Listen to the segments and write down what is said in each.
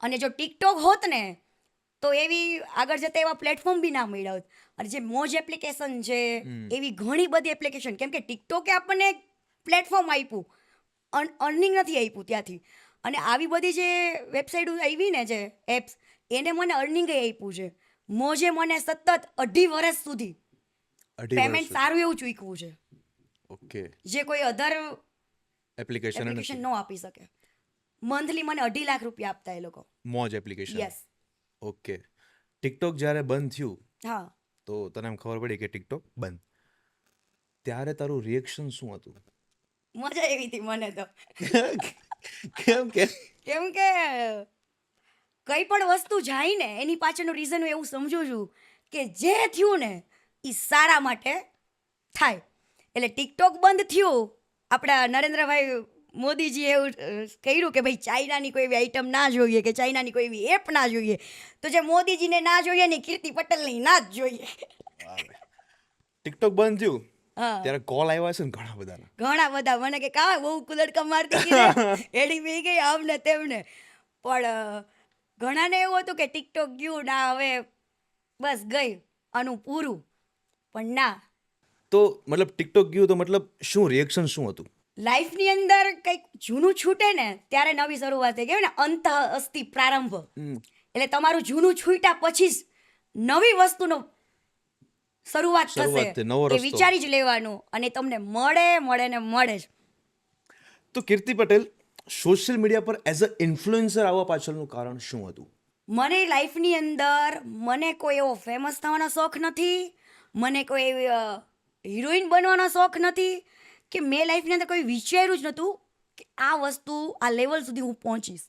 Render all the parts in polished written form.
અને જો ટિકટોક હોત ને તો એવી આગળ જતા એવા પ્લેટફોર્મ બી ના મળ્યા હોત. અને જે મોજ એપ્લિકેશન છે એવી ઘણી બધી એપ્લિકેશન, કેમ કે ટિકટોકે આપણને પ્લેટફોર્મ આપ્યું, અર્નિંગ નથી આપ્યું ત્યાંથી. અને આવી બધી જે વેબસાઇટો આવી ને, જે એપ્સ, એને મને અર્નિંગ આપ્યું છે. મોજે મને સતત 2.5 વર્ષ સુધી પેમેન્ટ સારું એવું ચૂક્યું છે. ઓકે. જે કોઈ અધર એપ્લિકેશન એપ્લિકેશન ન આપી શકે. મંથલી મને 2.5 લાખ રૂપિયા આપતા એ લોકો. મોજ એપ્લિકેશન. યસ. ઓકે. ટિકટોક જ્યારે બંધ થયું, હા, તો તને એમ ખબર પડી કે ટિકટોક બંધ, ત્યારે તારું રિએક્શન શું હતું? મજા આવી હતી મને તો. કેમ કે કેમ કે કઈ પણ વસ્તુ જાય ને એની પાછળનું રીઝન હું એવું સમજુ છું કે જે થયું ને એ સારા માટે થાય. એટલે ટિકટોક બંધ થયું, આપણા નરેન્દ્રભાઈ મોદીજીએ એવું કહ્યું કે ભાઈ ચાઇનાની કોઈ એવી આઈટમ ના જોઈએ, કે ચાઇનાની કોઈ એવી એપ ના જોઈએ. તો જે મોદીજીને ના જોઈએ ને કીર્તિ પટેલને ના જ જોઈએ. ટિકટોક બંધ થયું હા, ત્યારે કોલ આવ્યા છે ને ઘણા બધાના. ઘણા બધા મને કે કા બહુ કુલડકા મારતી કીધે એડી બી ગઈ આમને તેમને. પણ ઘણાને એવું હતું કે ટિકટોક ગયું ના, હવે બસ ગઈ આનું પૂરું. પણ ના, તો મતલબ ટિકટોક ગયું તો મતલબ શું રિએક્શન શું હતું? લાઈફની અંદર કંઈક જૂનું છૂટે ને ત્યારે નવી શરૂઆત થઈ. કહેવાય ને અંત અસ્તિ પ્રારંભ. એટલે તમારું જૂનું છૂટ્યા પછી જ નવી વસ્તુનો શરૂઆત થશે. નવો એ રસ્તો. વિચારી જ લેવાનું, અને તમને મળે ને મળે જ. તો કીર્તિ પટેલ, સોશિયલ મીડિયા પર એઝ અ ઇન્ફ્લુએન્સર આવવા પાછળનું કારણ શું હતું? મને લાઈફની અંદર મને કોઈ એવો ફેમસ થવાનો શોખ નથી, મને કોઈ એવી હિરોઈન બનવાનો શોખ નથી, કે મેં લાઈફની અંદર કોઈ વિચાર્યું જ નહોતું કે આ વસ્તુ આ લેવલ સુધી હું પહોંચીશ.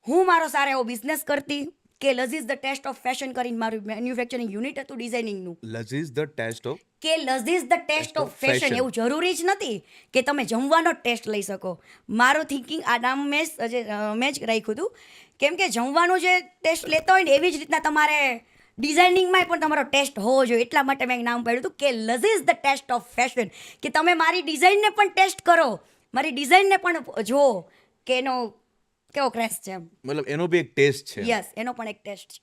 હું મારો સારો એવો બિઝનેસ કરતી, કે લઝીઝ ધ ટેસ્ટ ઓફ ફેશન કરીને મારું મેન્યુફેક્ચરિંગ યુનિટ હતું ડિઝાઇનિંગનું. લઝીઝ ધ ટેસ્ટ ઓફ કે લઝીઝ ધ ટેસ્ટ ઓફ ફેશન. એવું જરૂરી જ નથી કે તમે જમવાનો ટેસ્ટ લઈ શકો. મારું થિંકિંગ આ નામ મેં જ રાખ્યું હતું, કેમ કે જમવાનું જે ટેસ્ટ લેતો હોય ને એવી જ રીતના તમારે ડિઝાઇનિંગમાં પણ તમારો ટેસ્ટ હોવો જોઈએ. એટલા માટે મેં એક નામ પાડ્યું હતું કે લઝીઝ ધ ટેસ્ટ ઓફ ફેશન. કે તમે મારી ડિઝાઇનને પણ ટેસ્ટ કરો, મારી ડિઝાઇનને પણ જુઓ કે એનો કેવો ક્રેશ છે એમ. મતલબ એનો બી એક ટેસ્ટ છે. યસ, એનો પણ એક ટેસ્ટ છે.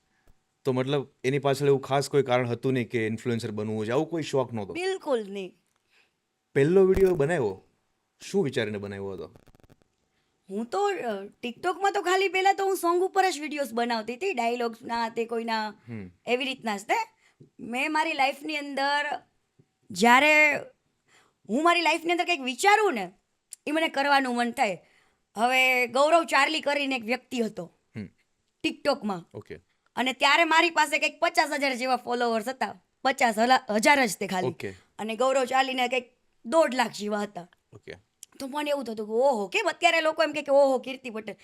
તો મતલબ એની પાછળ એવું ખાસ કોઈ કારણ હતું નહીં કે ઇન્ફ્લુએન્સર બનવું છે, આવું કોઈ શોખ નહોતો? બિલકુલ નહીં. પહેલો વિડીયો બનાવ્યો શું વિચારીને બનાવ્યો હતો? હું તો ટિકટોકમાં તો ખાલી પહેલાં તો હું સોંગ ઉપર જ વિડીયોઝ બનાવતી હતી, ડાયલોગ્સના, તે કોઈના એવી રીતના જ તે. મેં મારી લાઈફની અંદર જ્યારે હું મારી લાઈફની અંદર કંઈક વિચારું ને એ મને કરવાનું મન થાય. હવે ગૌરવ ચાર્લી કરીને એક વ્યક્તિ હતો ટિકટોકમાં, ઓકે. અને ત્યારે મારી પાસે કંઈક 50,000 જેવા ફોલોવર્સ હતા. 50,000 જ તે ખાલી. ઓકે. અને ગૌરવ ચાર્લીને કંઈક 1.5 લાખ જેવા હતા. ઓકે. તો મને એવું થતું કે ઓહો, કેમ અત્યારે લોકો એમ કે ઓહો કીર્તિ પટેલ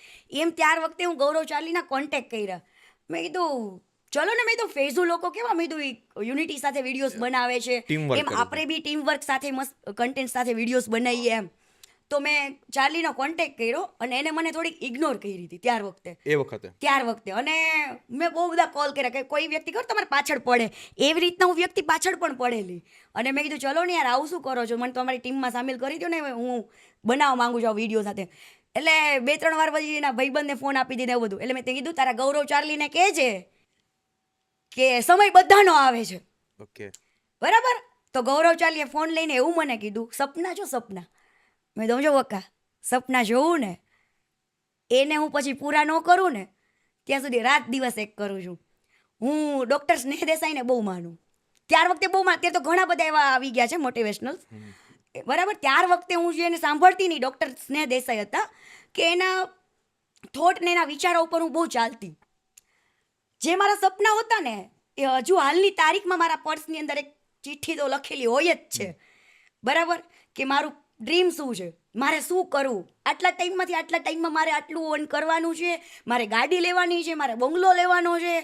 એમ. ત્યાર વખતે હું ગૌરવ ચાર્લીના કોન્ટેક્ટ કર્યા. મેં કીધું ચલો ને, મેં તો ફેઝુ લોકો કેવા, મેં કીધું યુનિટી સાથે વિડીયોઝ બનાવે છે, એમ આપણે બી ટીમ વર્ક સાથે મસ્ત કન્ટેન્ટ સાથે વિડીયોઝ બનાવીએ એમ. તો મેં ચાર્લીનો કોન્ટેક્ટ કર્યો, અને એને મને થોડીક ઇગ્નોર કરી હતી ત્યાર વખતે. અને મેં બહુ બધા કોલ કર્યા કે કોઈ વ્યક્તિ ખબર તમારે પાછળ પડે, એવી રીતના હું વ્યક્તિ પાછળ પણ પડેલી. અને મેં કીધું ચલો ને યાર, આવું શું કરો છો, મને તમારી ટીમમાં સામેલ કરી દો ને, હું બનાવવા માંગુ છું વિડીયો સાથે. એટલે 2-3 વાર પછી એના ભાઈબંધને ફોન આપી દીધા એવું બધું. એટલે મેં તે કીધું તારા ગૌરવ ચાર્લીને કહેજે કે સમય બધાનો આવે છે. ઓકે. બરાબર. તો ગૌરવ ચાર્લીએ ફોન લઈને એવું મને કીધું, સપના જો સપના. મેં તો જો વક્કા સપના જોઉં ને એને હું પછી પૂરા ન કરું ને ત્યાં સુધી રાત દિવસ એક કરું છું. હું ડૉક્ટર સ્નેહ દેસાઈને બહુ માનું. ત્યાર વખતે બહુ માન, ત્યારે તો ઘણા બધા એવા આવી ગયા છે મોટિવેશનલ. બરાબર. ત્યાર વખતે હું જેને સાંભળતી નહીં, ડૉક્ટર સ્નેહ દેસાઈ હતા, કે એના થોટ ને એના વિચારો ઉપર હું બહુ ચાલતી. જે મારા સપના હતા ને એ હજુ હાલની તારીખમાં મારા પર્સની અંદર એક ચિઠ્ઠી તો લખેલી હોય જ છે. બરાબર. કે મારું ડ્રીમ શું છે, મારે શું કરવું, આટલા ટાઈમમાંથી આટલા ટાઈમમાં મારે આટલું ઓન કરવાનું છે, મારે ગાડી લેવાની છે, મારે બંગલો લેવાનો છે,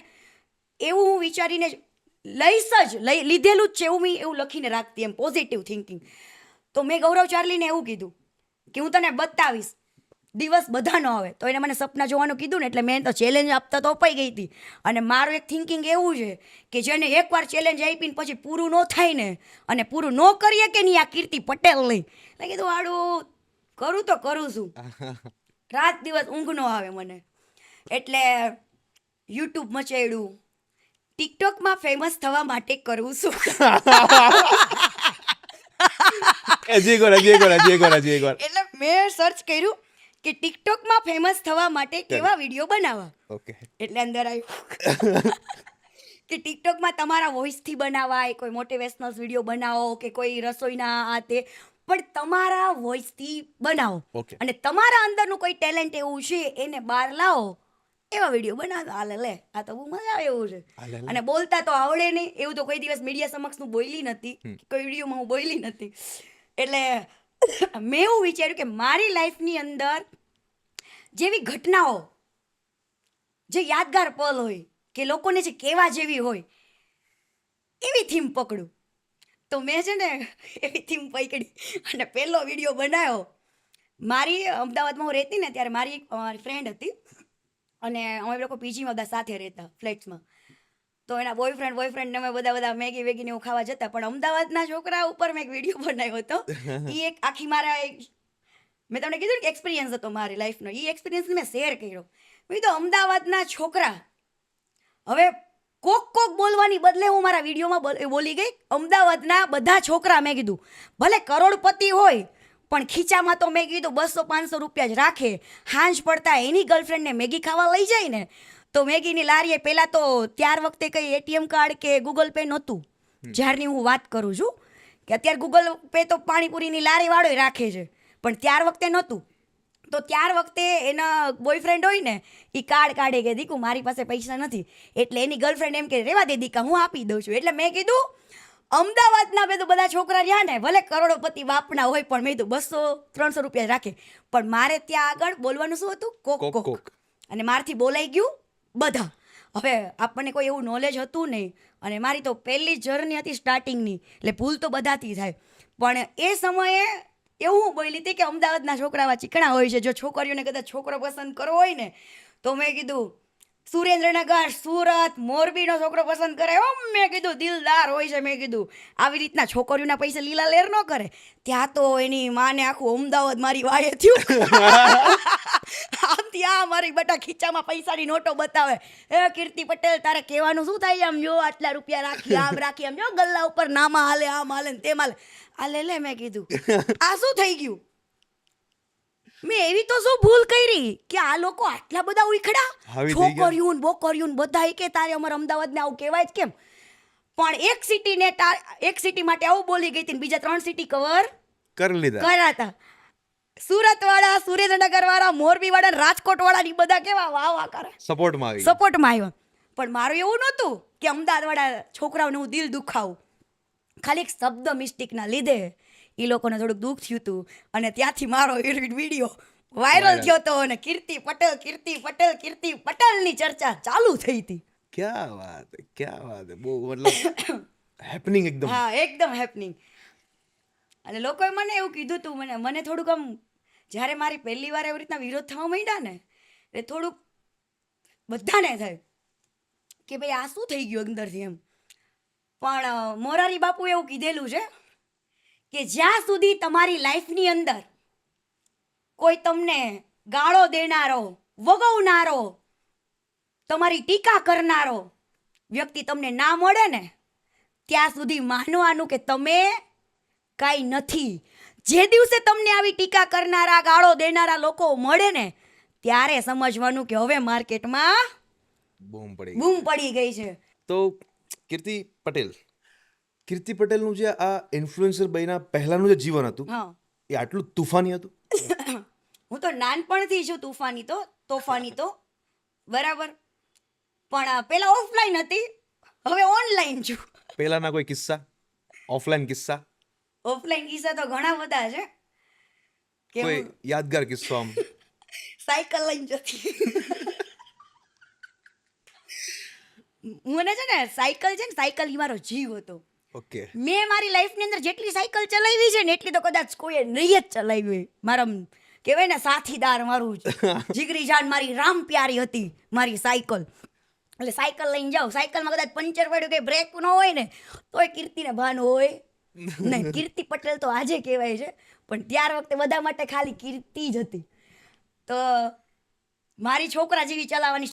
એવું હું વિચારીને લીધેલું જ છે એવું લખીને રાખતી, એમ પોઝિટિવ થિંકિંગ. તો મેં ગૌરવ ચાર્લીને એવું કીધું કે હું તને બતાવીશ, દિવસ બધાનો આવે. તો એને મને સપના જોવાનું કીધું ને, એટલે મેં તો ચેલેન્જ આપતા તો અપાઈ ગઈ હતી. અને મારું એક થિંકિંગ એવું છે કે જેને એકવાર ચેલેન્જ આપીને પછી પૂરું ન થાય ને, અને પૂરું ન કરીએ કે નહીં, આ કીર્તિ પટેલ નહીં. એટલે કીધું આડું કરું તો કરું છું, રાત દિવસ ઊંઘ ન આવે મને. એટલે યુટ્યુબ મચાડ્યું, ટિકટોકમાં ફેમસ થવા માટે કરવું શું? હજી એક વાર. એટલે મેં સર્ચ કર્યું કે ટિકટોકમાં ફેમસ થવા માટે કેવા વિડીયો બનાવવા. ઓકે. એટલે અંદર આવ્યું કે ટિકટોકમાં તમારા વોઇસથી બનાવાય, કોઈ મોટિવેશનલ વિડીયો બનાવો કે કોઈ રસોઈના આ તે, પણ તમારા વોઇસથી બનાવો. Okay. અને તમારા અંદરનું કોઈ ટેલેન્ટ એવું છે એને બહાર લાવો, એવા વિડીયો બનાવો. હાલે લે, આ તો બહુ મજા આવે એવું છે. હાલે લે. અને બોલતા તો આવડે નહીં, એવું તો કોઈ દિવસ મીડિયા સમક્ષ હું બોલી નથી, કોઈ વિડીયોમાં હું બોલી નથી. એટલે મેં એવું વિચાર્યું કે મારી લાઈફની અંદર જેવી ઘટનાઓ, જે યાદગાર પલ હોય કે લોકોને જે કહેવા જેવી હોય, એવી થીમ પકડું. તો મેં છે ને એવી થીમ પકડી અને પહેલો વિડીયો બનાવ્યો. મારી અમદાવાદમાં હું રહેતી ને ત્યારે મારી એક ફ્રેન્ડ હતી અને અમે લોકો પીજીમાં બધા સાથે રહેતા ફ્લેટ્સમાં. તો એના બોયફ્રેન્ડ અમે બધા મેગી વેગીને એવું ખાવા જતા. પણ અમદાવાદના છોકરા ઉપર મેં એક વિડીયો બનાવ્યો હતો. એ એક આખી મેં તમને કીધું ને કે એક્સપિરિયન્સ હતો મારી લાઈફનો. એ એક્સપિરિયન્સ મેં શેર કર્યો. મેં કીધું અમદાવાદના છોકરા, હવે કોક બોલવાની બદલે હું મારા વિડીયોમાં બોલી ગઈ, અમદાવાદના બધા છોકરા, મેં કીધું ભલે કરોડપતિ હોય પણ ખીચામાં તો મેં કીધું 200-500 રૂપિયા જ રાખે. હાંજ પડતા એની ગર્લફ્રેન્ડને મેગી ખાવા લઈ જાય ને, તો મેગીની લારીએ પહેલાં તો ત્યાર વખતે કંઈ એટીએમ કાર્ડ કે ગૂગલ પે નહોતું. જ્યારની હું વાત કરું છું કે અત્યારે ગૂગલ પે તો પાણીપુરીની લારીવાળો રાખે છે, પણ ત્યાર વખતે નહોતું. તો ત્યાર વખતે એના બોયફ્રેન્ડ હોય ને, એ કાર્ડ કાઢે કે દીકુ મારી પાસે પૈસા નથી, એટલે એની ગર્લફ્રેન્ડ એમ કે રેવા દે દીકા, હું આપી દઉં છું. એટલે મેં કીધું અમદાવાદના બધા છોકરા રહ્યા ને, ભલે કરોડોપતિ બાપના હોય, પણ મેં કીધું 200-300 રૂપિયા રાખે, પણ મારે ત્યાં આગળ બોલવાનું શું હતું? કોક. અને મારથી બોલાઈ ગયું બધા. હવે આપણને કોઈ એવું નોલેજ હતું નહીં, અને મારી તો પહેલી જર્ની હતી સ્ટાર્ટિંગની, એટલે ભૂલ તો બધાથી થાય. પણ એ સમયે એવું હું બોલી હતી કે અમદાવાદના છોકરાવા ચીકણા હોય છે, જો છોકરીઓને કદાચ છોકરો પસંદ કરવો હોય ને, તો મેં કીધું સુરેન્દ્રનગર, સુરત, મોરબીનો છોકરો પસંદ કરે. મેં કીધું દિલદાર હોય છે. મેં કીધું આવી રીતના છોકરીઓના પૈસા લીલા લેર ન કરે. ત્યાં તો એની માને આખું અમદાવાદ મારી વાયે થયું. આમ ત્યાં મારી બેટા ખીચામાં પૈસાની નોટો બતાવે, એ કીર્તિ પટેલ તારે કહેવાનું શું થાય? આમ જો આટલા રૂપિયા રાખી, આમ રાખી, આમ જો ગલ્લા ઉપર નામાં હાલે, આમ હાલે ને તેમ હાલે. હાલે લે, મેં કીધું આ શું થઈ ગયું? મેં એવી તો શું ભૂલ કરી કે આ લોકો આટલા બધા ઉખડા, છોકરીઓ બોકરીઓ બધા કે તારે અમારા અમદાવાદને આવું કહેવાય જ કેમ? પણ એક સિટી માટે આવું બોલી ગઈ હતી, બીજા 3 સિટી કવર કરી લીધા કર્યા. સુરત વાળા, સુરેન્દ્રનગર વાળા, મોરબી વાળા, રાજકોટ વાળા ની બધા કેવા વાહ કરે, સપોર્ટમાં આવ્યા. પણ મારું એવું નહોતું કે અમદાવાદ વાળા છોકરાઓને હું દિલ દુખાવું. ખાલી એક શબ્દ મિસ્ટેકના લીધે એ લોકોને થોડુંક દુઃખ થયું હતું, અને ત્યાંથી મારો વિડીયો વાયરલ થયો હતો અને કીર્તિ પટેલની ચર્ચા ચાલુ થઈ હતી. ક્યાં વાત હે, બહુ મતલબ હેપનિંગ એકદમ. હા, એકદમ હેપનિંગ. અને લોકોએ મને એવું કીધું હતું, મને થોડુંક આમ જ્યારે મારી પહેલી વાર એવી રીતના વિરોધ થવા માંડ્યા ને, એટલે થોડુંક બધાને થાય કે ભાઈ આ શું થઈ ગયું અંદરથી એમ. પણ મોરારી બાપુ એવું કીધેલું છે કે જ્યાં સુધી તમારી લાઈફની અંદર કોઈ તમને ગાળો દેનારો, વગવનારો, તમારી ટીકા કરનારો વ્યક્તિ તમને ના મળે ને, ત્યાં સુધી માનવાનું કે તમે કાંઈ નથી. જે દિવસે તમને આવી ટીકા કરનારા, ગાળો દેનારા લોકો મળે ને, ત્યારે સમજવાનું કે હવે માર્કેટમાં બૂમ પડી ગઈ છે. તો કીર્તિ પટેલનું જે આ ઇન્ફ્લુએન્સર બન્યા પહેલાનું જે જીવન હતું, એ આટલું તુફાની હતું? હું તો નાનપણથી છું તોફાની તો બરાબર, પણ પેલા ઓફલાઈન હતી, હવે ઓનલાઈન છું. પહેલાના કોઈ કિસ્સા, ઓફલાઈન કિસ્સા? ઓફલાઈન કિસ્સા તો ઘણા બધા છે. કોઈ યાદગાર કિસ્સો આમ? સાયકલ લઈને જતી. મને છે ને સાયકલ ઈ મારો જીવ હતો. ઓકે. મેં મારી લાઈફની અંદર જેટલી સાયકલ ચલાવી છે ને, એટલી તો કદાચ કોઈએ નહીં જ ચલાવી. મારા કહેવાય ને સાથીદાર, મારું જીગરી જાન, મારી રામ પ્યારી હતી મારી સાયકલ. એટલે સાયકલ લઈને જાઉં, સાયકલમાં કદાચ પંચર પડ્યું કે બ્રેક ન હોય ને, તોય કીર્તિને ભાન હોય નહીં. કીર્તિ પટેલ તો આજે કહેવાય છે, પણ ત્યાર વખતે બધા માટે ખાલી કીર્તિ જ હતી. તો મારી છોકરા જેવી ચલાવવાની